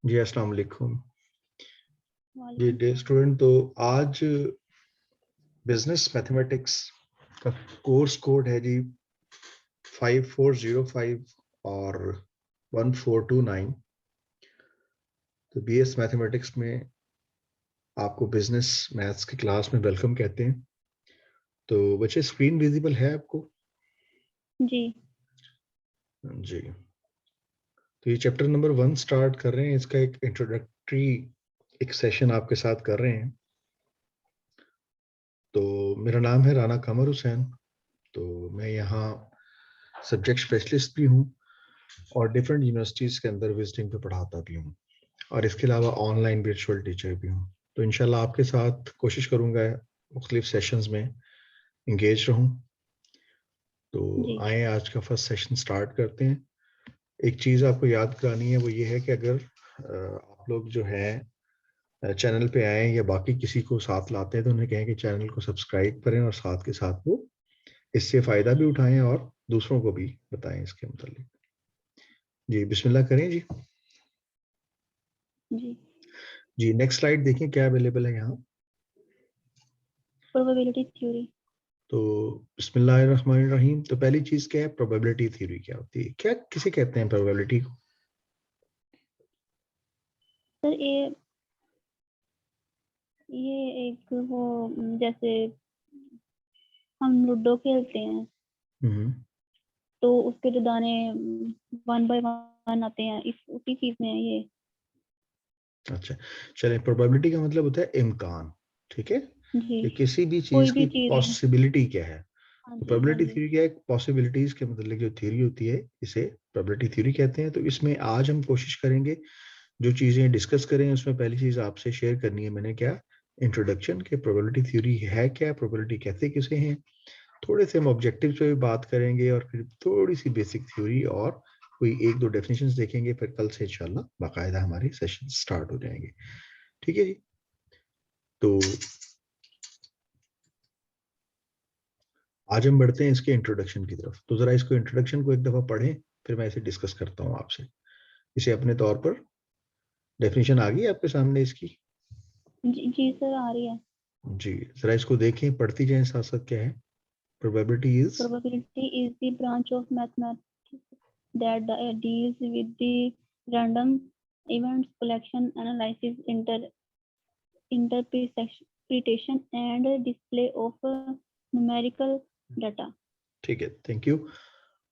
जी अस्सलाम वालेकुम। जी वालेकुम डे सलाम। स्टूडेंट, तो आज बिजनेस मैथमेटिक्स का कोर्स कोड है जी 5405 और 1429। तो बीएस मैथमेटिक्स में आपको बिजनेस मैथ्स की क्लास में वेलकम कहते हैं। तो बच्चे स्क्रीन विजिबल है आपको? जी जी, तो ये चैप्टर नंबर 1 स्टार्ट कर रहे हैं। इसका एक इंट्रोडक्टरी एक सेशन आपके साथ कर रहे हैं। तो मेरा नाम है राना कमर हुसैन। तो मैं यहाँ सब्जेक्ट स्पेशलिस्ट भी हूँ और डिफरेंट यूनिवर्सिटीज़ के अंदर विजिटिंग पे पढ़ाता भी हूँ, और इसके अलावा ऑनलाइन वर्चुअल टीचर भी हूँ। तो इंशाल्लाह आपके साथ कोशिश करूँगा मुख्तलिफ सेशंस में इंगेज रहूँ। तो जी आए आज का फर्स्ट सेशन स्टार्ट करते हैं। एक चीज़ आपको याद करानी है, वो ये है कि अगर आप लोग जो है चैनल पे आए या बाकी किसी को साथ लाते हैं तो उन्हें कहें कि चैनल को सब्सक्राइब करें और साथ के साथ वो इससे फ़ायदा भी उठाएं और दूसरों को भी बताएं इसके मतलब। जी बिस्मिल्लाह करें जी। जी जी नेक्स्ट स्लाइड देखें क्या अवेलेबल है यहाँ। Probability theory. तो बिस्मिल्लाहिर्रहमानिर्रहीम। तो पहली चीज क्या है, प्रोबेबिलिटी थ्योरी क्या होती है, क्या किसे कहते हैं प्रोबेबिलिटी को? सर ये एक वो जैसे हम लूडो खेलते हैं हम्म। तो उसके जो दाने 1 बाय 1 आते हैं, इस उसी चीज में है ये। अच्छा, चलें, प्रोबेबिलिटी का मतलब होता है इम्कान। ठीक है, जी कि किसी भी चीज कोई की भी चीज है। पॉसिबिलिटी क्या है। हाँ तो जी हाँ प्रोबेबिलिटी जी। थ्योरी क्या है, पॉसिबिलिटीज के मतलब जो थ्योरी होती है इसे प्रोबेबिलिटी थ्योरी कहते हैं। तो इसमें आज हम कोशिश करेंगे जो चीजें डिस्कस करें उसमें पहली चीज आपसे शेयर करनी है मैंने क्या, इंट्रोडक्शन के प्रोबेबिलिटी थ्योरी है क्या, प्रोबेबिलिटी कहते किसे हैं। थोड़े से हम ऑब्जेक्टिव्स पे भी बात करेंगे और फिर थोड़ी सी बेसिक थ्योरी और कोई एक दो डेफिनेशंस देखेंगे। फिर कल से इंशाल्लाह बाकायदा हमारे सेशन स्टार्ट हो जाएंगे। ठीक है जी। तो आज हम बढ़ते हैं इसके इंट्रोडक्शन की तरफ। तो जरा इसको इंट्रोडक्शन को एक दफा पढ़ें, फिर मैं इसे डिस्कस करता हूँ आपसे। इसे अपने तौर पर डेफिनेशन आ गई आपके सामने इसकी? जी सर आ रही है। जी, जरा इसको देखें, पढ़ती जाएं साथ साथ। क्या है probability is? Probability is the branch of mathematics that deals with the random events collection, analysis, interpretation and display of numerical data. ठीक है, थैंक यू।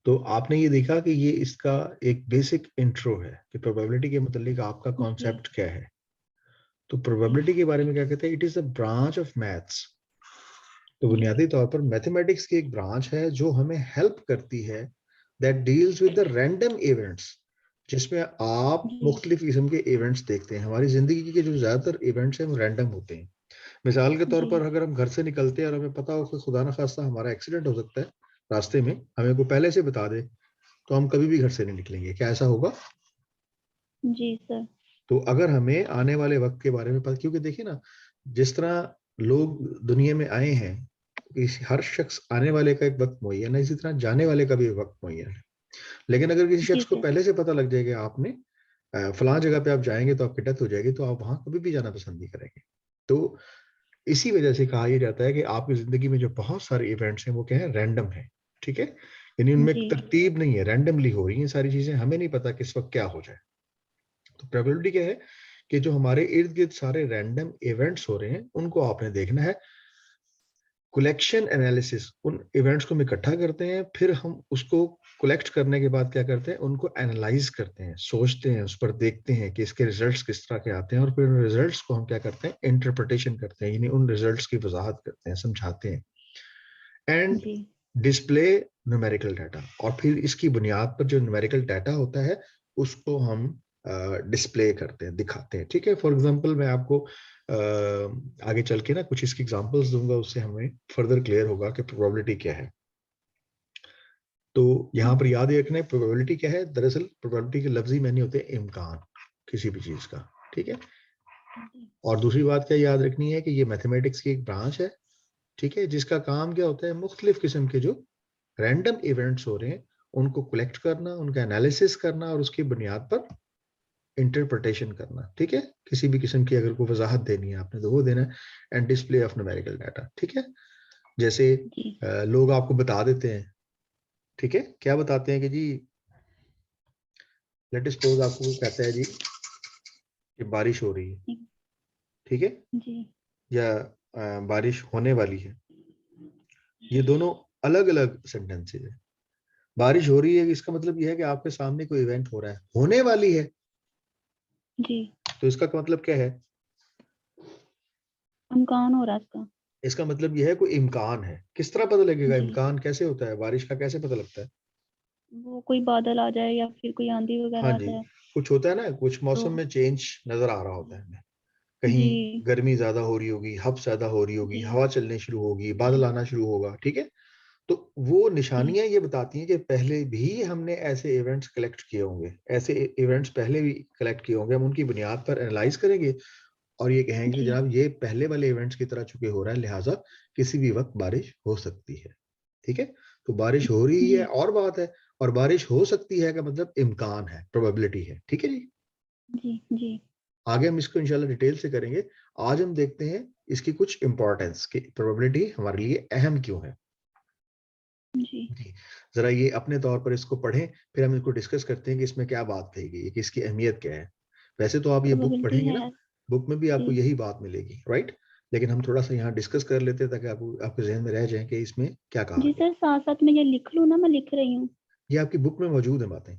तो आपने ये देखा कि ये इसका एक बेसिक इंट्रो है कि प्रोबेबिलिटी के मतलब आपका जी कॉन्सेप्ट क्या है। तो जी प्रोबेबिलिटी के बारे में क्या कहते हैं, it is a branch of maths. तो जी बुनियादी तौर पर मैथमेटिक्स की एक ब्रांच है जो हमें हेल्प करती है, that deals with the random events, जिसमें आप जी मुख्तलिफ किस्म के इवेंट्स देखते हैं। हमारी जिंदगी के जो ज्यादातर इवेंट्स हैं वो रैंडम होते हैं। मिसाल के तौर जी पर अगर हम घर से निकलते हैं और हमें पता हो कि खुदा न खास्ता हमारा एक्सीडेंट हो सकता है रास्ते में, हमें को पहले से बता दे, तो हम कभी भी घर से नहीं निकलेंगे। क्या ऐसा होगा? जी सर। तो अगर हमें आने वाले वक्त के बारे में पता, क्योंकि देखिए ना, जिस तरह लोग दुनिया में आए हैं, हर शख्स आने वाले का एक वक्त मुय्यन है, इसी तरह जाने वाले का भी एक वक्त मुय्यन है। लेकिन अगर किसी जी शख्स को सर। पहले से पता लग जाएगा आपने फलां जगह पे आप जाएंगे तो आपकी डेथ हो जाएगी, तो आप वहां कभी भी जाना पसंद नहीं करेंगे। तो इसी वजह से कहा यह जाता है कि आपकी जिंदगी में जो बहुत सारे इवेंट्स हैं वो क्या है, रैंडम है। ठीक है, यानी उनमें जी तरतीब नहीं है, रैंडमली हो रही है सारी चीजें, हमें नहीं पता किस वक्त क्या हो जाए। तो प्रोबेबिलिटी क्या है कि जो हमारे इर्द गिर्द सारे रैंडम इवेंट्स हो रहे हैं उनको आपने देखना है। कलेक्शन एनालिसिस, उन इवेंट्स को हम इकट्ठा करते हैं, फिर हम उसको कलेक्ट करने के बाद क्या करते हैं, उनको एनालाइज करते हैं, सोचते हैं, उस पर देखते हैं कि इसके रिजल्ट्स किस तरह के आते हैं, और फिर उन रिजल्ट्स को हम क्या करते हैं, इंटरप्रिटेशन करते हैं, यानी उन रिजल्ट्स की वजाहत करते हैं, समझाते हैं। एंड जी डिस्प्ले न्यूमेरिकल डाटा, और फिर इसकी बुनियाद पर जो न्यूमेरिकल डाटा होता है उसको हम डिस्प्ले करते हैं, दिखाते हैं। ठीक है, फॉर एग्जांपल मैं आपको आगे चल के ना कुछ इसकी एग्जांपल्स दूंगा, उससे हमें फर्दर क्लियर होगा कि प्रोबेबिलिटी क्या है। तो यहाँ पर याद रखना है प्रोबेबिलिटी क्या है। दरअसल प्रोबेबिलिटी के लफ्जी मायने होते हैं इम्कान किसी भी चीज का। ठीक है, जी और दूसरी बात क्या याद रखनी है कि ये मैथमेटिक्स की एक ब्रांच है। ठीक है, जिसका काम क्या होता है, मुख्तलिफ किस्म के जो रैंडम इवेंट्स हो रहे हैं उनको कलेक्ट करना, उनका एनालिसिस करना और उसकी बुनियाद पर इंटरप्रिटेशन करना, ठीक है। किसी भी किस्म की अगर कोई वजाहत देनी है आपने तो वो देना है। And display of numerical data, ठीक है। जैसे जी लोग आपको बता देते हैं, ठीक है, क्या बताते हैं कि जी लेट सपोज आपको कोई कहता है जी कि बारिश हो रही है, जी ठीक है, जी या बारिश होने वाली है। ये दोनों अलग अलग सेंटेंसेस है। बारिश हो रही है इसका मतलब यह है कि आपके सामने कोई इवेंट हो रहा है, होने वाली है जी तो इसका मतलब क्या है, इम्कान हो रहा है इसका। इसका मतलब यह है कोई इम्कान है। किस तरह पता लगेगा जी इम्कान कैसे होता है, बारिश का कैसे पता लगता है? वो कोई बादल आ जाए या फिर कोई आंधी हाँ वगैरह आ जी, जाए कुछ होता है ना, कुछ तो। मौसम में चेंज नजर आ रहा होता है हमें। कहीं जी गर्मी ज्यादा हो रही होगी, हब ज्यादा हो रही होगी, जी हवा चलने शुरू होगी, बादल जी आना शुरू होगा, ठीक है। तो वो जी निशानियां ये बताती हैं कि पहले भी हमने ऐसे इवेंट्स कलेक्ट किए होंगे, ऐसे इवेंट्स पहले भी कलेक्ट किए होंगे। हम उनकी बुनियाद पर एनालाइज करेंगे और ये कहेंगे कि जी जनाब ये पहले वाले इवेंट्स की तरह चुके हो रहा है, लिहाजा किसी भी वक्त बारिश हो सकती है, ठीक है। तो बारिश हो रही है जी और बात है, और बारिश हो सकती है का मतलब इम्कान है, प्रोबेबिलिटी है, ठीक है जी। जी जी आगे हम इसको इंशाल्लाह डिटेल से करेंगे। आज हम देखते हैं इसकी कुछ इंपॉर्टेंस कि प्रोबेबिलिटी हमारे लिए अहम क्यों है। जी जी, जरा ये अपने तौर पर इसको पढ़ें, फिर हम इसको डिस्कस करते हैं कि इसमें क्या बात कही गई है, कि इसकी अहमियत क्या है। वैसे तो आप ये बुक प्रोबेबिलिटी पढ़ेंगे ना, है। बुक में भी जी आपको यही बात मिलेगी, राइट। लेकिन हम थोड़ा सा यहाँ डिस्कस कर लेते हैं ताकि आपको आपके जहन में रह जाए कि इसमें क्या कहा जी गया। सर, साथ साथ में ये लिख लूँ ना, मैं लिख रही हूँ। ये आपकी बुक में मौजूद है बातें,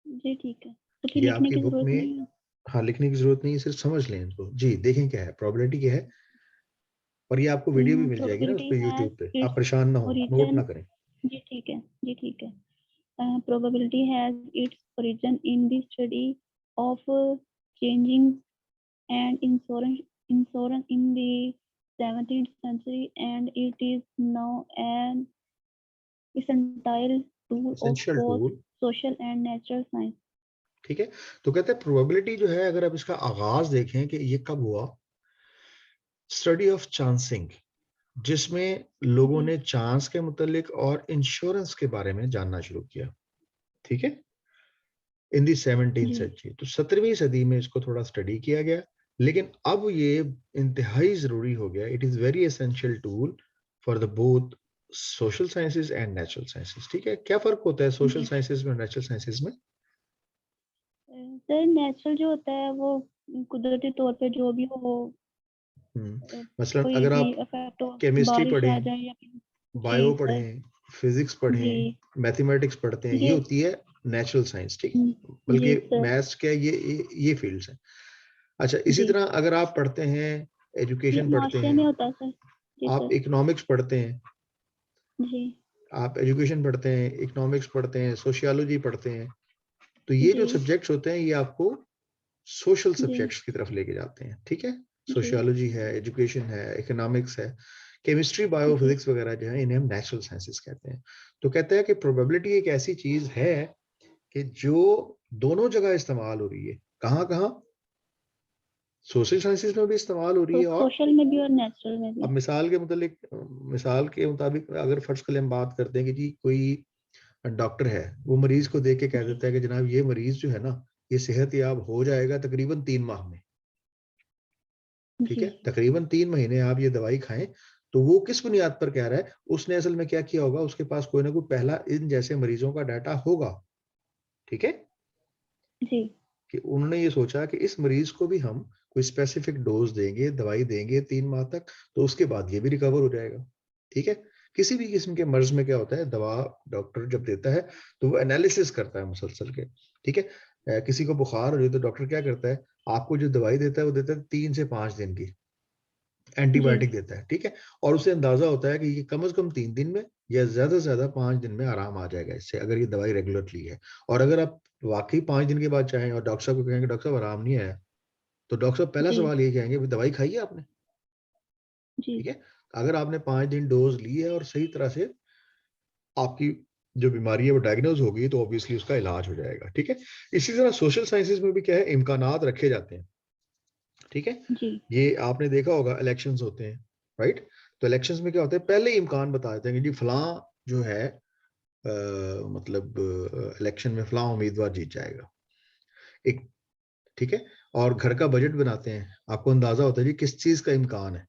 जी ठीक है, तो फिर ये लिखने आपकी की बुक जरूरत में। नहीं है। हाँ, लिखने की जरूरत नहीं है, सिर्फ समझ लें इनको जी। देखें क्या है, प्रोबेबिलिटी क्या है। और ये आपको वीडियो भी मिल जाएगी ना उस प्रोबेबिलिटी पर है यूट्यूब पे, आप इट्स परेशान ना हो, नोट ओरिजिन। ना करें। जी ठीक है, जी ठीक है। Probability has its origin in the study of changing and insurance in the 17th century, and it is now an essential tool of essential both tool, social and natural science. ठीक है। तो कहते हैं प्रोबेबिलिटी जो है, अगर आप इसका आगाज देखें कि ये कब हुआ, स्टडी ऑफ चांसिंग, जिसमें लोगों जी ने चांस के मुतालिक और इंश्योरेंस के बारे में जानना शुरू किया, ठीक है, इन दी 17th जी सेंचुरी। तो 17वीं सदी में इसको थोड़ा स्टडी किया गया, लेकिन अब ये इंतहाई जरूरी हो गया। It is very essential tool for the both social sciences and natural sciences, ठीक है। क्या फर्क होता है सोशल जी साइंसेज में और नेचुरल साइंसेज में? सर, नेचुरल जो होता है वो कुदरती तौर पे जो भी हो, मसलन कोई अगर भी आप इफेक्ट हो, केमिस्ट्री बारिश आ पढ़ें, जाए या फिर। जी बायो सर। पढ़ें, फिजिक्स जी पढ़ें, मैथमेटिक्स पढ़ते हैं, ये ये होती है नेचुरल साइंस, ठीक। जी बल्कि सर। मैथ्स क्या है, ये फील्ड्स हैं। अच्छा, इसी जी तरह अगर आप पढ़ते हैं, ये एजुकेशन पढ़ते माशरे हैं, में होता है सर। जी आप सर। इकोनॉमिक्स पढ़ते हैं, जी आप एजुकेशन पढ़ते हैं, इकोनॉमिक्स पढ़ते हैं, सोशियोलॉजी पढ़ते हैं, तो ये जी जो सब्जेक्ट्स होते हैं ये आपको सोशल जी सब्जेक्ट्स की तरफ लेके जाते हैं, ठीक है। जी सोशियोलॉजी है, एजुकेशन है, इकोनॉमिक्स है, केमिस्ट्री, बायो, जी फिजिक्स वगैरह जो है इन्हें हम नेचुरल साइंसेस कहते हैं। तो कहते हैं कि प्रोबेबिलिटी एक ऐसी चीज है कि जो दोनों जगह इस्तेमाल हो रही है। कहाँ कहाँ? सोशल साइंसेज में भी इस्तेमाल हो रही तो है, और सोशल में भी और नेचुरल में अब भी। मिसाल के मुताबिक अगर फर्ज के लिए हम बात करते हैं कि जी कोई डॉक्टर है, वो मरीज को देख के कह जी देता है कि जनाब ये मरीज जो है ना, ये सेहत याब हो जाएगा तकरीबन 3 माह में, ठीक जी है। तकरीबन 3 महीने आप ये दवाई खाएं। तो वो किस बुनियाद पर कह रहा है? उसने असल में क्या किया होगा, उसके पास कोई ना कोई पहला इन जैसे मरीजों का डाटा होगा, ठीक है, जी कि उन्होंने ये सोचा कि इस मरीज को भी हम कोई स्पेसिफिक डोज देंगे, दवाई देंगे 3 माह तक, तो उसके बाद ये भी रिकवर हो जाएगा, ठीक है। किसी भी किस्म के मर्ज में क्या होता है, दवा डॉक्टर जब देता है तो वो एनालिसिस करता है मुसलसल के, ठीक है। किसी को बुखार हो जाए तो डॉक्टर क्या करता है, आपको जो दवाई देता है वो देता है 3 से 5 दिन की जी एंटीबायोटिक देता है, ठीक है। और उसे अंदाजा होता है कि ये कम से कम 3 दिन में या ज्यादा से ज्यादा 5 दिन में आराम आ जाएगा इससे, अगर ये दवाई रेगुलरली है। और अगर आप वाकई 5 दिन के बाद चाहें और डॉक्टर साहब को कहेंगे डॉक्टर साहब आराम नहीं आया, तो डॉक्टर साहब पहला जी सवाल ये कहेंगे भाई दवाई खाई है आपने, जी ठीक है। अगर आपने 5 दिन डोज ली है और सही तरह से आपकी जो बीमारी है वो डायग्नोज हो गई, तो ऑब्वियसली उसका इलाज हो जाएगा, ठीक है। इसी तरह सोशल साइंसेज में भी क्या है, इम्कानात रखे जाते हैं, ठीक है। जी ये आपने देखा होगा, इलेक्शंस होते हैं, राइट। तो इलेक्शंस में क्या होता है, पहले ही इम्कान बता देते हैं कि जी फलां जो है मतलब इलेक्शन में फलां उम्मीदवार जीत जाएगा। एक ठीक है, और घर का बजट बनाते हैं, आपको अंदाजा होता है जी किस चीज का इम्कान है,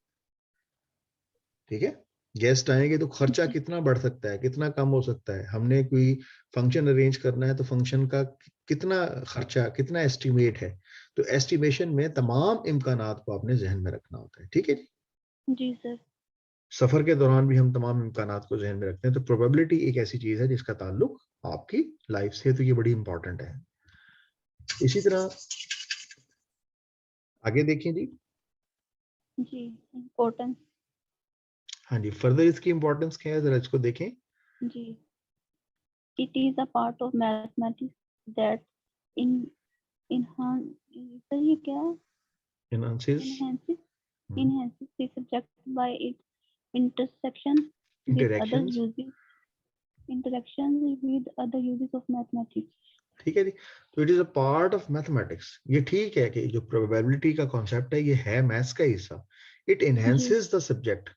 ठीक है। गेस्ट आएंगे तो खर्चा जी कितना बढ़ सकता है, कितना कम हो सकता है, हमने कोई फंक्शन अरेंज करना है तो फंक्शन का कितना खर्चा, कितना एस्टिमेट है, तो एस्टिमेशन में तमाम इम्कानात को आपने जहन में रखना होता है, ठीक है। जी सर। सफर के दौरान भी हम तमाम इम्कानात को जहन में रखते हैं, तो प्रोबेबिलिटी एक ऐसी चीज है जिसका ताल्लुक आपकी लाइफ से है, तो ये बड़ी इंपॉर्टेंट है। इसी तरह आगे देखिए जी। जी इम्पोर्टेंस। हाँ जी, फर्दर इसकी इंपॉर्टेंस क्या है, जरा इसको देखें। जी it is a part of mathematics that in sir ये क्या है? Enhances enhances enhances the subject by its intersection with other interactions, uses interactions with other uses of mathematics. ठीक है जी। तो it is a part of mathematics, ये ठीक है कि जो प्रोबेबिलिटी का कॉन्सेप्ट है ये है मैथ्स का हिस्सा। इट जी enhances the subject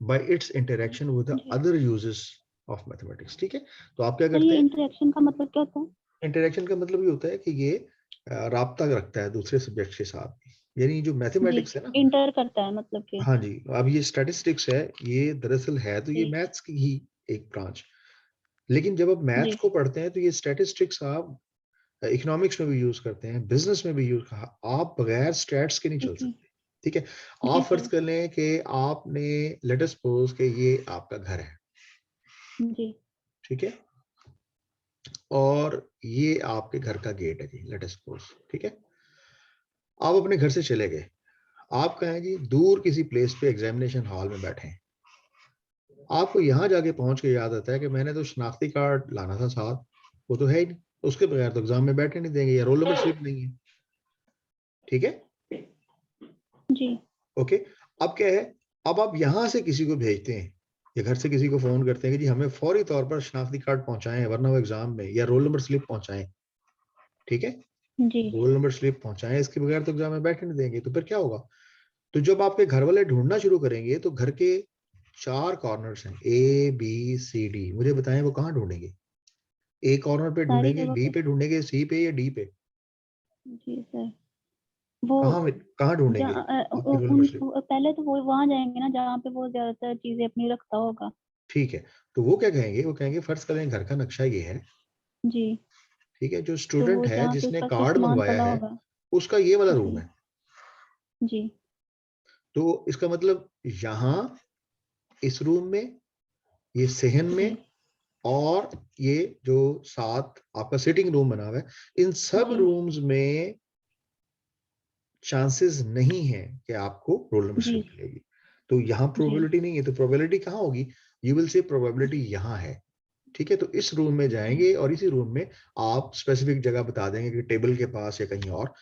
by its interaction with the जी अदर यूजेस ऑफ मैथमेटिक्स, ठीक है। तो आप क्या सर करते ये हैं, इंटरेक्शन का मतलब क्या होता है? इंटरेक्शन का मतलब ये होता है कि ये राब्ता रखता है दूसरे सब्जेक्ट के साथ, यानी जो जी मैथमेटिक्स है ना। इंटर करता है मतलब कि। हाँ जी, अब ये स्टैटिस्टिक्स है, ये दरअसल है तो ये जी मैथ्स की ही एक ब्रांच, लेकिन जब आप मैथ्स जी को पढ़ते हैं तो ये स्टैटिस्टिक्स आप इकोनॉमिक्स में भी यूज करते हैं, बिजनेस में भी यूज, आप बगैर स्टैट्स के नहीं चल जी सकते, ठीक है। जी आप फर्ज सर। कर लें कि आपने, लेट अस सपोज कि ये आपका घर है, जी ठीक है, और ये आपके घर का गेट है जी, लेट अस सपोज, ठीक है। आप अपने घर से चले गए, आप कहें जी दूर किसी प्लेस पे एग्जामिनेशन हॉल में बैठे हैं, आपको यहाँ जाके पहुंच के याद आता है कि मैंने तो शनाख्ती कार्ड लाना था साथ, वो तो है ही नहीं, उसके बगैर तो एग्जाम में बैठे नहीं देंगे, या रोल नंबर स्लिप नहीं है, ठीक है। जी ओके, अब क्या है, अब आप यहां से किसी को भेजते हैं या घर से किसी को फोन करते हैं कि जी हमें फौरी तौर पर शनाख्ती कार्ड पहुंचाएं वरना वो एग्जाम में, या रोल नंबर स्लिप पहुंचाएं, ठीक है। जी रोल नंबर स्लिप पहुंचाएं, इसके बगैर तो एग्जाम में बैठे नहीं देंगे, तो फिर क्या होगा, तो जब आपके घर वाले ढूंढना शुरू करेंगे तो घर के 4 कॉर्नर्स हैं, ए बी सी डी, मुझे बताएं वो कहाँ ढूंढेंगे, ए कॉर्नर पे सारी ढूंढेंगे, जगह बी पे। पे ढूंढेंगे, सी पे या डी पे, जी सर वो कहाँ ढूंढेंगे जहाँ आपकी रोल नंबर स्लिप, पहले तो वो वहां जाएंगे ना जहाँ पे वो ज्यादातर चीजें अपनी रखता होगा। ठीक है। तो वो क्या कहेंगे, वो कहेंगे फर्ज करें घर का नक्शा ये है, जी ठीक है, जो तो स्टूडेंट वो है जहाँ पे जिसने उसका कोई कार्ड सामान मंगवाया पड़ा है होगा। उसका ये वाला रूम जी है, जी तो इसका मतलब यहाँ इस रूम में, ये सेहन जी में, और ये जो साथ आपका सिटिंग रूम बना हुआ है, इन सब जी रूम्स में चांसेस नहीं है कि आपको रोल नंबर जी स्लिप मिलेगी, तो यहाँ जी प्रोबेबिलिटी नहीं है, तो प्रोबेबिलिटी कहाँ होगी, यू विल से प्रोबेबिलिटी यहाँ है, ठीक है। तो इस रूम में जी जाएंगे और इसी रूम में आप स्पेसिफिक जगह बता देंगे कि टेबल के पास या कहीं और,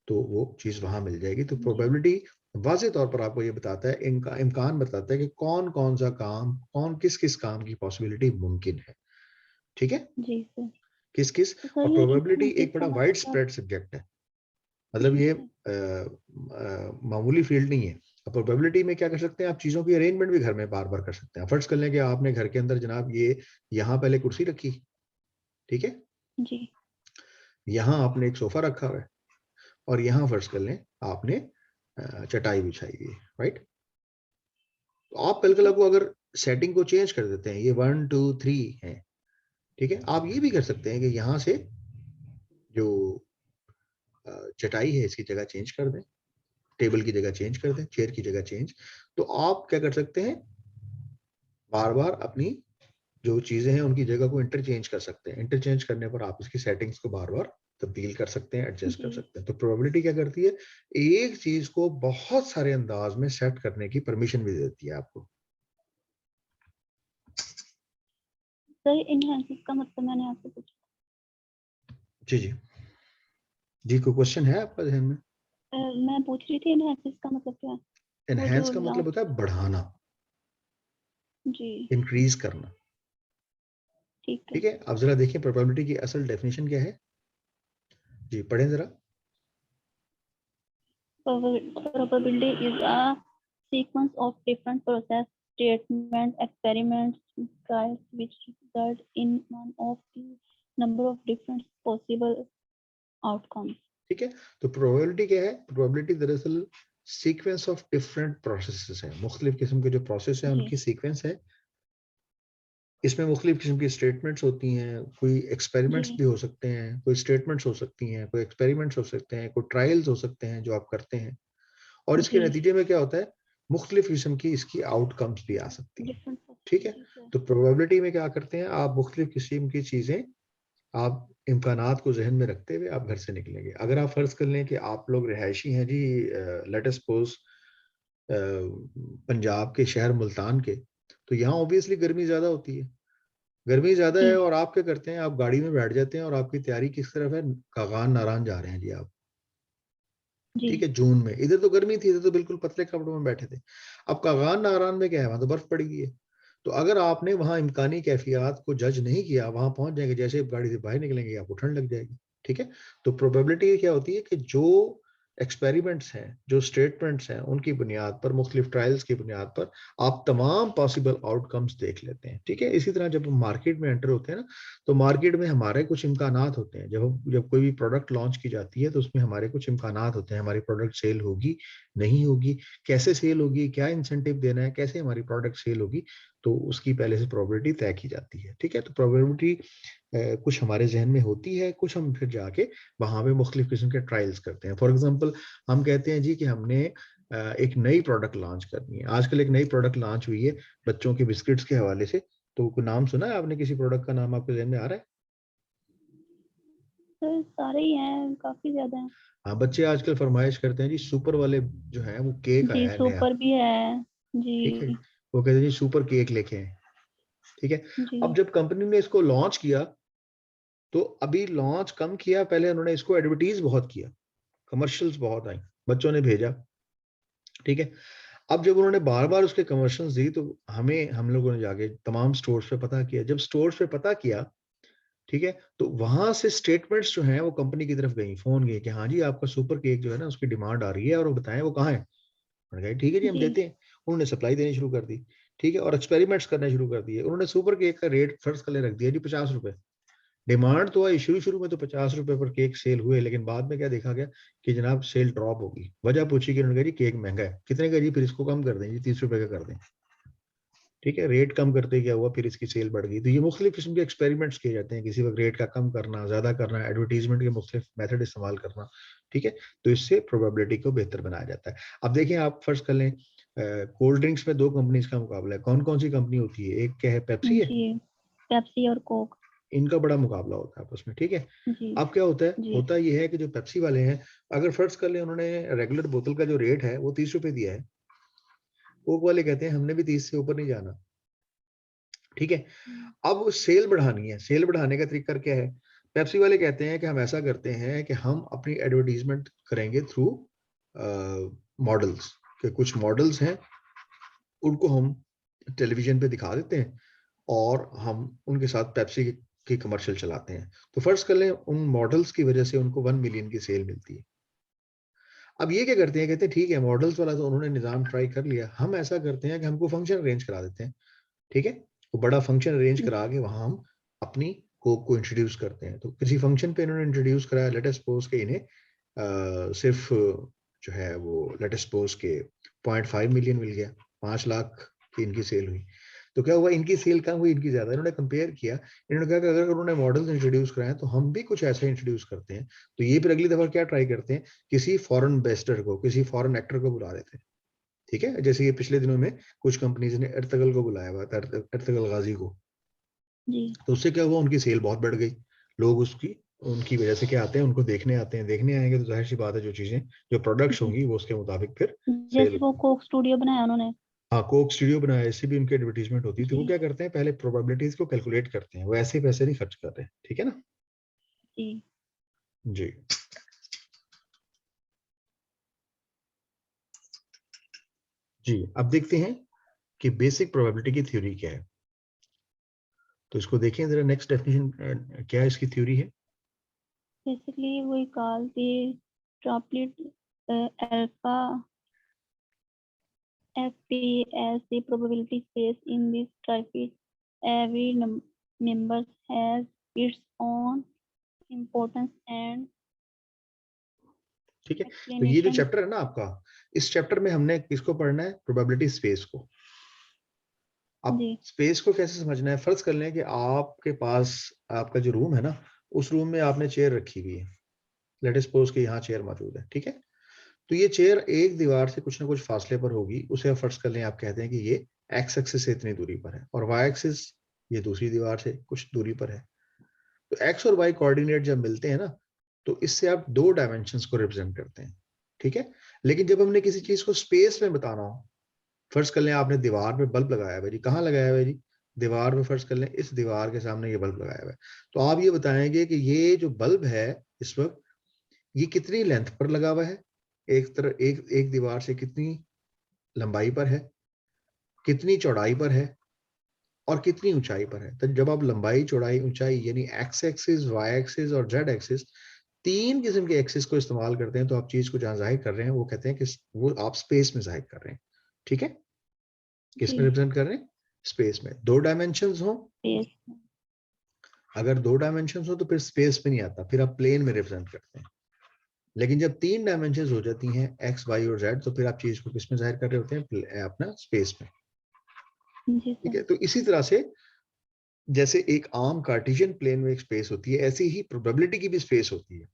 तो वो चीज वहां मिल जाएगी। तो जी प्रोबेबिलिटी वाज़े तौर पर आपको ये बताता है, इनका इम्कान बताता है कि कौन कौन सा काम, कौन किस किस काम की पॉसिबिलिटी मुमकिन है, ठीक है, जी सर। किस किस। तो सर और ये प्रोबेबिलिटी इनहेंसिस एक का बड़ा मतलब वाइड क्या स्प्रेड होता सब्जेक्ट है, है? मतलब जी ये सर। मामूली फील्ड नहीं है। अब प्रोबेबिलिटी में क्या कर सकते हैं, आप चीजों की अरेंजमेंट भी घर में बार बार कर सकते हैं, फर्ज कर लें कि आपने घर के अंदर जनाब ये यहाँ पहले कुर्सी रखी, ठीक है, जी यहाँ आपने एक सोफा रखा हुआ है, और यहाँ फर्ज कर लें आपने चटाई बिछाई हुई है, राइट। तो आप कल जी को अगर सेटिंग को चेंज कर देते हैं, ये 1 2 3 है, ठीक है, आप ये भी कर सकते हैं कि यहाँ से जो चटाई है इसकी जगह चेंज कर दें, टेबल की जगह चेंज कर दें, चेयर की जगह चेंज, तो आप क्या कर सकते हैं, बार बार अपनी जो चीजें हैं उनकी जगह को इंटरचेंज कर सकते हैं, इंटरचेंज करने पर आप इसकी सेटिंग्स को बार बार तब्दील कर सकते हैं, एडजस्ट कर जी सकते हैं। तो प्रोबेबिलिटी क्या करती है, एक चीज को बहुत सारे अंदाज में सेट करने की परमिशन भी देती है आपको। सर इनहेंसिस का मतलब मैंने आपसे पूछा। जी जी जी, कोई क्वेश्चन है आपका ध्यान में। मैं पूछ रही थी इनहेंसिस का मतलब क्या है? वो एनहेंस जो का मतलब होता है बढ़ाना, जी इंक्रीज करना, ठीक है। ठीक है। अब जरा देखिए प्रोबेबिलिटी की असल डेफिनेशन क्या है, जी पढ़ें जरा। Probability is a sequence of different process, statements, experiments, trials which result in one of the number of different possible outcomes. ठीक है। तो प्रोबेबिलिटी क्या है? प्रोबेबिलिटी दरअसल सीक्वेंस ऑफ डिफरेंट प्रोसेसेस है, मुख्तलिफ किस्म के जो प्रोसेस है जी उनकी सीक्वेंस है। इसमें मुख्तलिफ किस्म की स्टेटमेंट्स होती हैं, कोई एक्सपेरिमेंट्स जी भी हो सकते हैं, कोई स्टेटमेंट्स हो सकती हैं, कोई एक्सपेरिमेंट्स हो सकते हैं, कोई ट्रायल्स हो सकते हैं जो आप करते हैं, और इसके जी नतीजे में क्या होता है, मुख्तलिफ किस्म की इसकी आउटकम्स भी आ सकती हैं। डिफरेंट ठीक है। पॉसिबिलिटीज है। तो प्रोबेबिलिटी में क्या करते हैं, आप मुख्तलिफ किस्म की चीजें, आप इम्कानात को जहन में रखते हुए आप घर से निकलेंगे। अगर आप फर्ज कर लें कि आप लोग रिहायशी हैं जी, लेट अस सपोज पंजाब के शहर मुल्तान के, तो यहाँ ऑब्वियसली गर्मी ज्यादा होती है, गर्मी ज्यादा जी है, और आप क्या करते हैं, आप गाड़ी में बैठ जाते हैं और आपकी तैयारी किस तरफ है, कागान नारायण जा रहे हैं जी आप। जी ठीक है, जून में, इधर तो गर्मी थी, इधर तो बिल्कुल पतले कपड़ों में बैठे थे। अब कागान नारायण में क्या है, वहां तो बर्फ पड़ी हुई है। तो अगर आपने वहां इम्कानी कैफियत को जज नहीं किया, वहां पहुंच जाएंगे, जैसे गाड़ी से बाहर निकलेंगे आपको ठंड लग जाएगी। ठीक है। तो प्रोबेबिलिटी क्या होती है कि जो एक्सपेरिमेंट्स हैं, जो स्टेटमेंट्स हैं, उनकी बुनियाद पर, मुख्तलिफ ट्रायल्स की बुनियाद पर आप तमाम पॉसिबल आउटकम्स देख लेते हैं। ठीक है। इसी तरह जब हम मार्केट में एंटर होते हैं ना, तो मार्केट में हमारे कुछ इम्कानात होते हैं। जब कोई भी प्रोडक्ट लॉन्च की जाती है तो उसमें हमारे कुछ इम्कानात होते हैं, हमारी प्रोडक्ट सेल होगी, नहीं होगी, कैसे सेल होगी, क्या इंसेंटिव देना है, कैसे हमारी प्रोडक्ट सेल होगी, तो उसकी पहले से प्रोबेबिलिटी तय की जाती है। ठीक है। तो प्रोबेबिलिटी कुछ हमारे जहन में होती है, कुछ हम फिर जाके वहां पे मुख्तलिफ किस्म के ट्रायल्स करते हैं। फॉर एग्जाम्पल, हम कहते हैं जी कि हमने एक नई प्रोडक्ट लॉन्च करनी है। आजकल एक नई प्रोडक्ट लॉन्च हुई है बच्चों के बिस्किट्स के हवाले से। तो कोई नाम सुना है आपने, किसी प्रोडक्ट का नाम आपके जहन में आ रहा है? सर सारे ही हैं, काफी ज्यादा हैं। हाँ, बच्चे आजकल फरमाइश करते हैं जी, सुपर वाले जो है वो केक जी आया है नया। सुपर भी है। ठीक है। जी वो कहते हैं जी सुपर केक लेके आए। ठीक है। जी अब जब कंपनी ने इसको लॉन्च किया, तो अभी लॉन्च कम किया, पहले उन्होंने इसको एडवर्टीज बहुत किया, कमर्शियल्स बहुत आई, बच्चों ने भेजा। ठीक है। अब जब उन्होंने बार बार उसके कमर्शियल्स दी, तो हम लोगों ने जाके तमाम स्टोर्स पे पता किया। जब स्टोर्स पे पता किया, ठीक है, तो वहां से स्टेटमेंट्स जो हैं वो कंपनी की तरफ गई, फोन गए कि हाँ जी आपका सुपर केक जो है ना उसकी डिमांड आ रही है, और वो बताएं वो कहाँ है। उन्होंने कहा ठीक है जी हम जी देते हैं। उन्होंने सप्लाई देनी शुरू कर दी। ठीक है। और एक्सपेरिमेंट्स करने शुरू कर दिए। उन्होंने सुपर केक का रेट फर्स्ट कर रख दिया जी 50 रुपए। डिमांड तो आई, शुरू शुरू में तो 50 रुपए पर केक सेल हुए, लेकिन बाद में क्या देखा गया कि जनाब सेल ड्रॉप होगी। वजह पूछी कि उन्होंने कहा जी केक महंगा है। कितने का जी? फिर इसको कम कर दें जी, 30 रुपए का कर दें। ठीक है। रेट कम करते क्या हुआ, फिर इसकी सेल बढ़ गई। तो ये मुख्तलिफ किस्म के एक्सपेरिमेंट्स किए जाते हैं, किसी वक्त रेट का कम करना, ज्यादा करना, एडवर्टीजमेंट के मुख्तलिफ मेथड इस्तेमाल करना। ठीक है। तो इससे प्रोबेबिलिटी को बेहतर बनाया जाता है। अब देखिए, आप फर्ज कर लें कोल्ड ड्रिंक्स में दो कंपनीज का मुकाबला है। कौन कौन सी कंपनी होती है? एक क्या है, पेप्सी है। जी पेप्सी और कोक। इनका बड़ा मुकाबला होता है आपस में। ठीक है। जी अब क्या होता है, जी होता ये है कि जो पेप्सी वाले हैं, अगर फर्ज कर लें उन्होंने रेगुलर बोतल का जो रेट है वो 30 रुपए दिया है, कोक वाले कहते हैं हमने भी 30 से ऊपर नहीं जाना। ठीक है। अब सेल बढ़ानी है, सेल बढ़ाने का तरीका क्या है? पेप्सी वाले कहते हैं कि हम ऐसा करते हैं कि हम अपनी एडवर्टीजमेंट करेंगे थ्रू मॉडल्स, कि कुछ मॉडल्स हैं उनको हम टेलीविजन पे दिखा देते हैं, और हम उनके साथ पेप्सी की कमर्शियल चलाते हैं। तो फर्ज कर लें उन मॉडल्स की वजह से उनको 1 मिलियन की सेल मिलती है। अब ये क्या करते हैं, कहते हैं ठीक है मॉडल्स वाला तो उन्होंने निजाम ट्राई कर लिया, हम ऐसा करते हैं कि हमको फंक्शन अरेंज करा देते हैं। ठीक है। वो बड़ा फंक्शन अरेंज करा के वहां हम अपनी कोक को इंट्रोड्यूस करते हैं। तो किसी फंक्शन पे इन्होंने इंट्रोड्यूस कराया, लेट अस सपोज के इन्हें सिर्फ जो है वो लेट अस सपोज के 0.5 मिलियन मिल गया, 5 लाख की इनकी सेल हुई। तो क्या हुआ, इनकी सेल कम हुई, इनकी ज्यादा। इन्होंने कंपेयर किया, इन्होंने कहा कि अगर उन्होंने मॉडल्स इंट्रोड्यूस कराए तो हम भी कुछ ऐसा इंट्रोड्यूस करते हैं। तो ये फिर अगली दफा क्या ट्राई करते हैं, किसी फॉरेन एम्बेसडर को, किसी फॉरेन एक्टर को बुला लेते हैं। ठीक है। जैसे ये पिछले दिनों में कुछ कंपनीज ने अर्तगल को बुलाया हुआ था, अर्तगल गाजी को। जी तो उससे क्या हुआ, उनकी सेल बहुत बढ़ गई। लोग उसकी उनकी वजह से क्या आते हैं, उनको देखने आते हैं। देखने आएंगे तो जाहिर सी बात है, जो चीजें, जो प्रोडक्ट्स जी होंगी वो उसके मुताबिक फिर जैसे सेल। वो कोक स्टूडियो बनाया उन्होंने। हाँ, कोक स्टूडियो बनाया, इससे भी उनकी एडवर्टीजमेंट होती है। तो वो जी क्या करते हैं, पहले प्रोबेबिलिटीज को कैलकुलेट करते हैं, वो ऐसे ही पैसे नहीं खर्च कर रहे। ठीक है ना। जी जी। जी। अब देखते हैं कि बेसिक प्रोबेबिलिटी की थ्योरी क्या है। तो इसको देखें जरा, नेक्स्ट डेफिनेशन क्या है इसकी थ्योरी है। basically we call the droplet alpha fp as the probability space in this triplet. Every member has its own importance and ठीक है, तो ये जो Explanation. चैप्टर है ना आपका, इस चैप्टर में हमने किसको पढ़ना है, प्रोबेबिलिटी स्पेस को। अब जी स्पेस को कैसे समझना है, फर्ज कर लें कि आपके पास आपका जो रूम है ना, उस रूम में आपने चेयर रखी हुई है, लेट सपोज कि यहाँ चेयर मौजूद है, ठीक है। तो ये चेयर एक दीवार से कुछ ना कुछ फासले पर होगी, उसे आप फर्ज कर लें, आप कहते हैं कि ये एक्स एक्सिस से इतनी दूरी पर है, और वाई एक्सिस ये दूसरी दीवार से कुछ दूरी पर है। तो एक्स और वाई कोऑर्डिनेट जब मिलते हैं ना, तो इससे आप दो डायमेंशंस को रिप्रेजेंट करते हैं, ठीक है। लेकिन जब हमने किसी चीज को स्पेस में बताना हो, फर्ज कर लें आपने दीवार पे बल्ब लगाया हुआ है जी, कहाँ लगाया हुआ है जी, दीवार पे, फर्ज कर लें इस दीवार के सामने ये बल्ब लगाया हुआ है। तो आप ये बताएंगे कि ये जो बल्ब है इस वक्त, ये कितनी लेंथ पर लगा हुआ है, एक तरह एक दीवार से कितनी लंबाई पर है, कितनी चौड़ाई पर है, और कितनी ऊंचाई पर है। तो जब आप लंबाई, चौड़ाई, ऊंचाई यानी एक्स एक्सिस, वाई एक्सिस और जेड एक्सिस, तीन किस्म के एक्सिस को इस्तेमाल करते हैं, तो आप चीज को जहां जाहिर कर रहे हैं वो कहते हैं कि वो आप स्पेस में जाहिर कर रहे हैं, ठीक है। किस जी में रिप्रेजेंट कर रहे हैं, स्पेस में। दो डायमेंशंस हो, Space. अगर दो डायमेंशंस हो तो फिर स्पेस में नहीं आता, फिर आप प्लेन में रिप्रेजेंट करते हैं। लेकिन जब तीन डायमेंशंस हो जाती हैं, एक्स, वाई और जेड, तो फिर आप चीज को किस में जाहिर कर रहे होते हैं, अपना स्पेस में, जी ठीक सर. है। तो इसी तरह से जैसे एक आम कार्टेशियन प्लेन में एक स्पेस होती है, ऐसे ही प्रोबेबिलिटी की भी स्पेस होती है।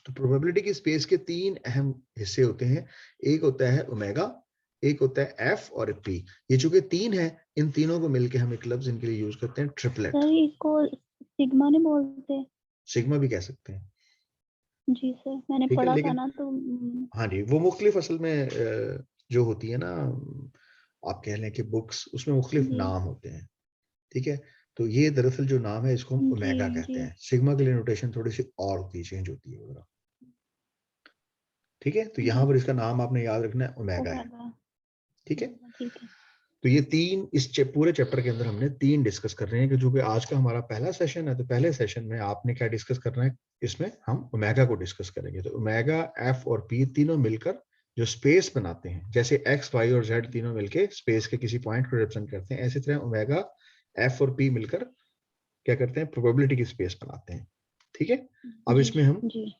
तो प्रोबेबिलिटी की स्पेस के तीन अहम हिस्से होते हैं, एक होता है ओमेगा, एक होता है एफ और पी। ये चूंकि तीन है, इन तीनों को मिलकर हम एक लफ्ज इनके लिए यूज करते हैं, ट्रिपलेट। सर इसको सिग्मा नहीं बोलते? सिग्मा भी कह सकते हैं, जी सर, मैंने ठीक है। पढ़ा था लेकिन ना तो हाँ जी, वो मुख्तलिफ असल में जो होती है ना, आप कह लें कि बुक्स, उसमें मुख्तलिफ जी नाम होते हैं, ठीक है। तो ये दरअसल जो नाम है इसको हम जी ओमेगा जी कहते हैं, सिग्मा के लिए नोटेशन थोड़ी सी और होती है, चेंज होती है वगैरह, ठीक है। तो जी यहाँ पर इसका नाम आपने याद रखना है, ओमेगा है, ओमेगा. ठीक है। ठीक है. तो ये तीन पूरे चैप्टर के अंदर हमने तीन डिस्कस कर रहे हैं, कि जो कि आज का हमारा पहला सेशन है, तो पहले सेशन में आपने क्या डिस्कस करना है, इसमें हम ओमेगा को डिस्कस करेंगे। तो ओमेगा, एफ और पी तीनों मिलकर जो स्पेस बनाते हैं, जैसे एक्स, वाई और जेड तीनों मिलकर स्पेस के किसी पॉइंट को रिप्रेजेंट करते हैं, इसी तरह ओमेगा, एफ और पी मिलकर क्या करते हैं, प्रोबेबिलिटी की स्पेस बनाते हैं, ठीक है। अब जी इसमें हम जी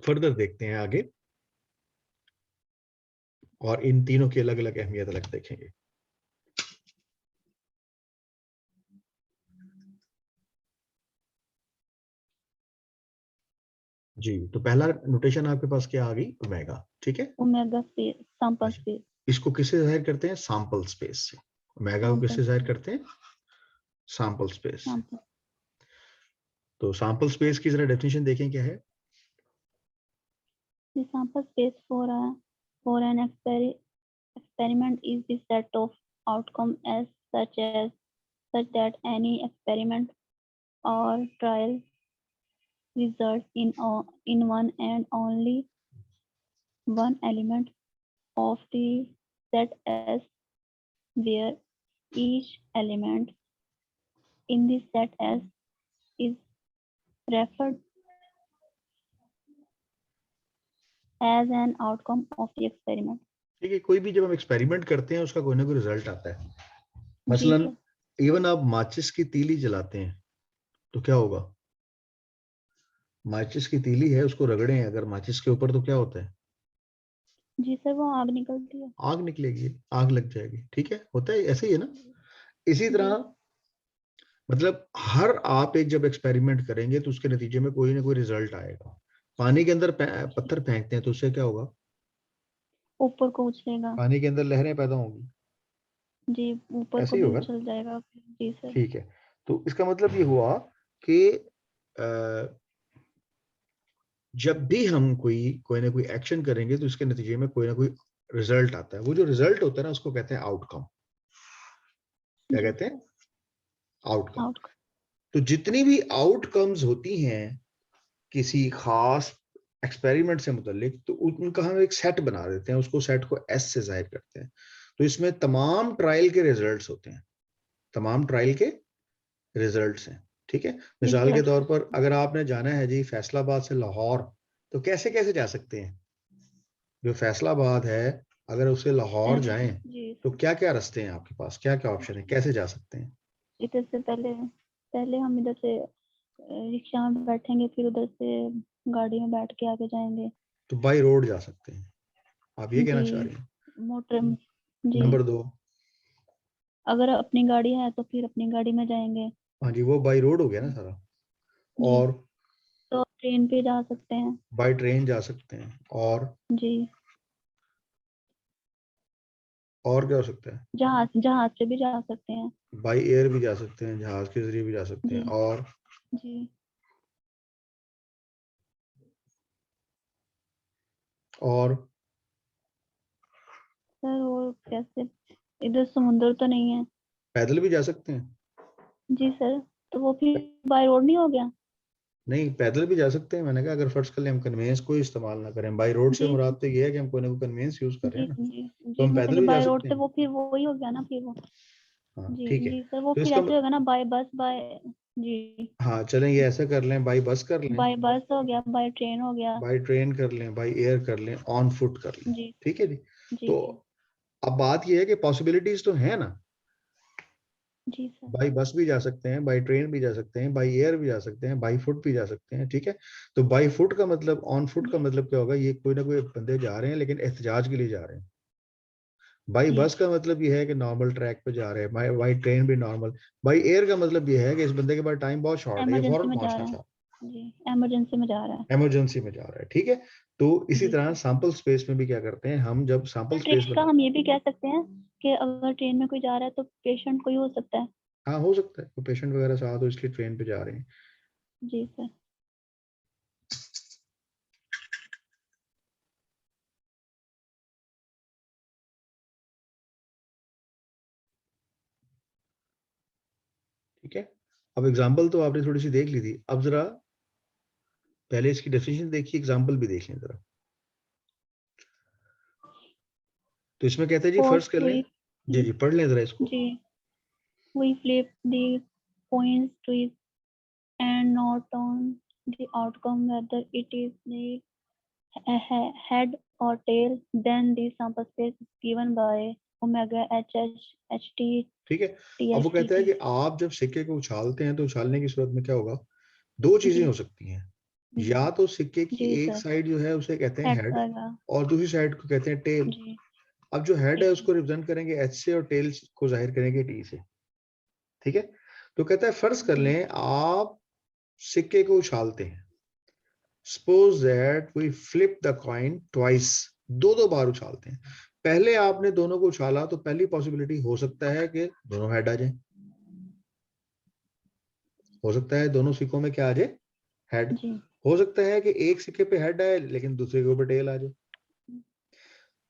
फर्दर देखते हैं आगे, और इन तीनों की अलग अलग अहमियत अलग देखेंगे। जी, तो पहला नोटेशन आपके पास क्या आ गई, ओमेगा, ठीक है। ओमेगा स्पेस, सैंपल अच्छा, स्पेस. इसको किससे जाहिर करते हैं, सैंपल स्पेस से। ओमेगा को सैंपल किससे जाहिर स्पेस. करते हैं, सैंपल स्पेस से। सैंपल. तो सैंपल स्पेस की जरा डेफिनेशन देखें क्या है। The sample space for an experiment is the set of outcomes as such that any experiment or trial results in one and only one element of the set S, where each element in the set S is referred as an outcome of the experiment. ठीक है, कोई भी जब हम experiment करते हैं उसका कोई ना कोई रिजल्ट आता है। जी मसलन सर. इवन आप माचिस की तीली जलाते हैं तो क्या होगा, माचिस की तीली है, उसको रगड़े अगर माचिस के ऊपर, तो क्या होता है, जी सर, वो आग निकलती है. आग निकलेगी, आग लग जाएगी, ठीक है, होता है ऐसे ही है ना। इसी जी तरह मतलब हर आप एक जब एक्सपेरिमेंट करेंगे तो उसके नतीजे में कोई ना कोई रिजल्ट आएगा। पानी के अंदर पत्थर फेंकते हैं तो उससे क्या होगा, ऊपर को उछलेगा. पानी के अंदर लहरें पैदा होंगी, जी, ऊपर ऐसे को ही भी होगा। उछल जाएगा. जी सर. ठीक है, तो इसका मतलब ये हुआ कि अ, जब भी हम कोई ना कोई एक्शन करेंगे तो इसके नतीजे में कोई ना कोई रिजल्ट आता है। वो जो रिजल्ट होता है ना, उसको कहते हैं आउटकम। क्या जी कहते सर. हैं, आउटकम। आउटकम. तो जितनी भी आउटकम्स होती हैं किसी खास एक्सपेरिमेंट से मुतल्लिक, तो उनका हम एक सेट बना देते हैं, उसको सेट को एस से जाहिर करते हैं। तो इसमें तमाम ट्रायल के रिजल्ट्स होते हैं, तमाम ट्रायल के रिजल्ट्स हैं, ठीक है। मिसाल के रिजल्ट. तौर पर अगर आपने जाना है जी फैसलाबाद से लाहौर, तो कैसे कैसे जा सकते हैं। जो फैसलाबाद है, अगर उससे लाहौर जाएं जी तो सर. क्या क्या रास्ते हैं आपके पास, क्या क्या ऑप्शन है, कैसे जा सकते हैं। इधर से पहले पहले हम इधर से रिक्शा में बैठेंगे, फिर उधर से गाड़ी में बैठ के आगे जाएंगे. तो बाई रोड जा सकते हैं, आप ये कहना चाह जी रही हैं। मोटर जी, नंबर 2, अगर अपनी गाड़ी है तो फिर अपनी गाड़ी में जाएंगे हाँ जी, वो बाई रोड हो गया ना सारा। जी, और तो ट्रेन पे जा सकते हैं बाई ट्रेन जा सकते हैं, जी, और क्या हो सकता है? जहाज जहाज से भी जा सकते हैं बाई एयर भी जा सकते हैं, जहाज के जरिए भी जा सकते हैं, जी और जी और सर। और कैसे, इधर समुद्र तो नहीं है पैदल भी जा सकते हैं। जी सर, तो वो फिर बाय रोड नहीं हो गया नहीं, पैदल भी जा सकते हैं, मैंने कहा अगर फर्ज कर ले हम कन्वेंस को इस्तेमाल ना करें, बाई रोड से जी मुराद तो ये है कि हम कोई ना कोई कन्वेंस यूज कर रहे जी हैं ना, जी तो जी, हम मतलब पैदल कि भी जा बाय रोड सकते से हैं। वो फिर वो ही हो गया ना फिर वो हाँ जी ठीक है, जी सर, वो तो फिर इसका ऐसे होगा ना, बाय बस बाय जी, हाँ चलें, ये ऐसा कर लें, बाई बस कर लें, बाय बस हो गया, बाय ट्रेन हो गया बाई ट्रेन कर लें, बाई एयर कर लें, ऑन फुट कर लें। जी ठीक है जी। जी तो जी अब बात ये है कि पॉसिबिलिटीज तो है ना, जी सर बाई बस भी जा सकते हैं, बाई ट्रेन भी जा सकते हैं, बाई एयर भी जा सकते हैं, बाई फुट भी जा सकते हैं। ठीक है, तो बाई फुट का मतलब, ऑन फुट का जी मतलब क्या होगा, ये कोई ना कोई बंदे जा रहे हैं लेकिन एहतजाज के लिए जा रहे हैं। बाई जी बस का मतलब ये है कि नॉर्मल ट्रैक पे जा रहे हैं, बाई ट्रेन भी नॉर्मल। बाई एयर का मतलब ये है कि इस बंदे के पास टाइम बहुत शॉर्ट है, ये इमरजेंसी फौरन में जा पहुंचना रहा चाह है जी, इमरजेंसी में जा रहा है रहा है, इमरजेंसी में जा रहा है। ठीक है, तो इसी जी तरह सर। सैंपल स्पेस में भी क्या करते हैं हम, जब सैंपल सर स्पेस ट्रेन का बना, हम ये भी कह सकते हैं कि अगर ट्रेन में कोई जा रहा है तो पेशेंट कोई हो सकता है हाँ हो सकता है, पेशेंट वगैरह साथ हो इसलिए ट्रेन पे जा रहे हैं। जी सर ठीक है, अब एग्जाम्पल तो आपने थोड़ी सी देख ली थी, अब जरा पहले इसकी डेफिनेशन देखिए, एग्जाम्पल भी देख लें जरा। तो इसमें कहते हैं जी, फोर्स फर्स्ट कर लें, हुई जी जी पढ़ लें जरा इसको। जी, we flip the coins twist and note on the outcome whether it is the head or tail, then the sample space is given by omega HT ठीक है, अब वो कहता है कि THTT आप जब सिक्के को उछालते हैं तो उछालने की सूरत में क्या होगा, दो चीजें जी हो सकती हैं, जी या तो सिक्के की जी एक सर, साइड जो है उसे कहते हैं हेड हेड, आएगा और दूसरी साइड को कहते हैं टेल। जी अब जो हेड है ठीक है उसको रिप्रेजेंट करेंगे एच से, और टेल को जाहिर करेंगे टी से। ठीक है, तो कहता है फर्ज कर जी लें आप सिक्के को उछालते हैं, suppose that we flip the coin twice, दो दो बार उछालते हैं। पहले आपने दोनों को उछाला तो पहली पॉसिबिलिटी हो सकता है कि दोनों हेड आ जाए, हो सकता है दोनों सिक्कों में क्या आ जाए, हेड। जी हो सकता है कि एक सिक्के पे हेड आए लेकिन दूसरे के ऊपर टेल आ जाए।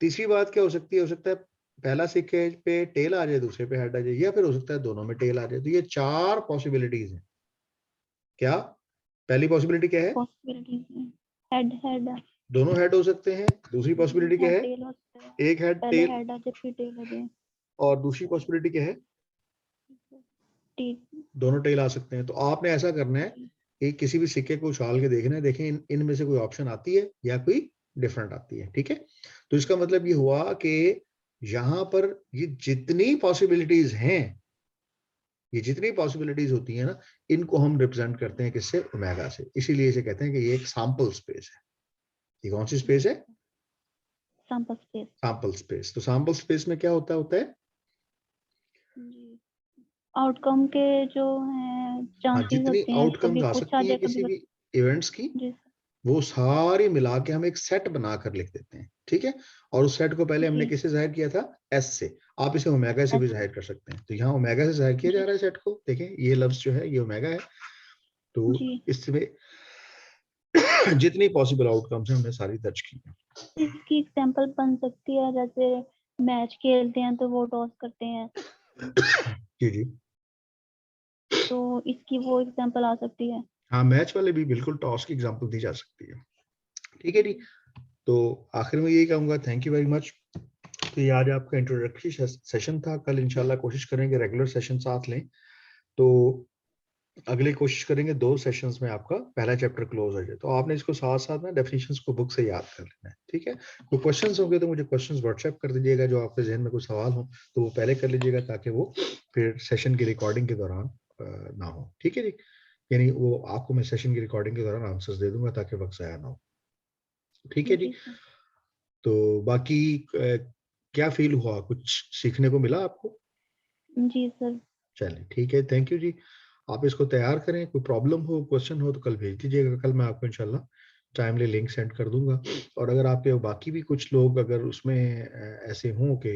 तीसरी बात क्या हो सकती है, हो सकता है पहला सिक्के पे टेल आ जाए, दूसरे पे हेड आ जाए, या फिर हो सकता है दोनों में टेल आ जाए। तो ये चार पॉसिबिलिटीज हैं। क्या पहली पॉसिबिलिटी क्या है, पॉसिबिलिटीज हेड हेड दोनों हेड हो सकते हैं। दूसरी पॉसिबिलिटी क्या हेड है, टेल हो सकता है, एक हेड पहले टेल। हेड आ जाए फिर टेल आ जाए और दूसरी पॉसिबिलिटी क्या है, टी दोनों टेल आ सकते हैं। तो आपने ऐसा करना है जी कि किसी भी सिक्के को उछाल के देखना है, देखें इनमें से कोई ऑप्शन आती है या कोई डिफरेंट आती है। ठीक है, तो इसका मतलब ये हुआ कि यहां पर ये जितनी पॉसिबिलिटीज हैं, ये जितनी पॉसिबिलिटीज होती है ना, इनको हम रिप्रेजेंट करते हैं किससे, ओमेगा से। इसीलिए इसे कहते हैं कि ये एक सैंपल स्पेस है। ये कौन सी स्पेस जी है, सैंपल स्पेस सैंपल स्पेस। तो सैंपल स्पेस में क्या होता है, जी, आउटकम के जो है हाँ चांसेस जितनी होते हैं, कभी आउटकम्स आ कुछ आ सकती जाए हैं कभी किसी कुछ भी इवेंट्स की, जी वो सारी मिला के हम एक सेट बनाकर लिख देते हैं। ठीक है, और उस सेट को पहले हमने जी किससे जाहिर किया था, एस से। आप इसे ओमेगा से भी ऐसे जाहिर कर सकते हैं। तो यहाँ ओमेगा से जाहिर किया जा जी रहा है सेट को, देखें ये लफ्ज जो है ये ओमेगा है। तो जी, इसमें जितनी पॉसिबल आउटकम्स हैं हमने सारी दर्ज की हैं। इसकी एग्जांपल बन सकती है जैसे मैच खेलते हैं तो वो टॉस करते हैं, जी जी, तो इसकी वो एग्जांपल आ सकती है हाँ मैच वाले भी बिल्कुल टॉस की एग्जांपल दी जा सकती है। ठीक है जी, जी तो आखिर में यही कहूंगा, थैंक यू वेरी मच। तो ये आज आपका इंट्रोडक्टरी सेशन था, कल इंशाल्लाह कोशिश करेंगे रेगुलर सेशन साथ लें। तो अगले कोशिश करेंगे 2 सेशंस में आपका पहला चैप्टर क्लोज हो जाए। तो आपने इसको साथ साथ में डेफिनेशंस को बुक से याद कर लेना है। ठीक है, कोई क्वेश्चंस जी होंगे तो मुझे क्वेश्चंस व्हाट्सएप कर दीजिएगा, जो आपके जहन में कोई सवाल हो तो वो पहले कर लीजिएगा, ताकि वो फिर सेशन की रिकॉर्डिंग के दौरान ना हो। ठीक है जी, यानी वो आपको मैं सेशन की रिकॉर्डिंग के दौरान आंसर्स दे दूंगा ताकि वक्त ज़ाया ना हो। ठीक है जी। जी सर। तो बाकी क्या फील हुआ, कुछ सीखने को मिला आपको? जी सर। चलिए ठीक है, थैंक यू जी। आप इसको तैयार करें, कोई प्रॉब्लम हो, क्वेश्चन हो तो कल भेज दीजिएगा, कल मैं आपको इंशाल्लाह टाइमली लिंक सेंड कर दूंगा। और अगर आपके बाकी भी कुछ लोग अगर उसमें ऐसे हों कि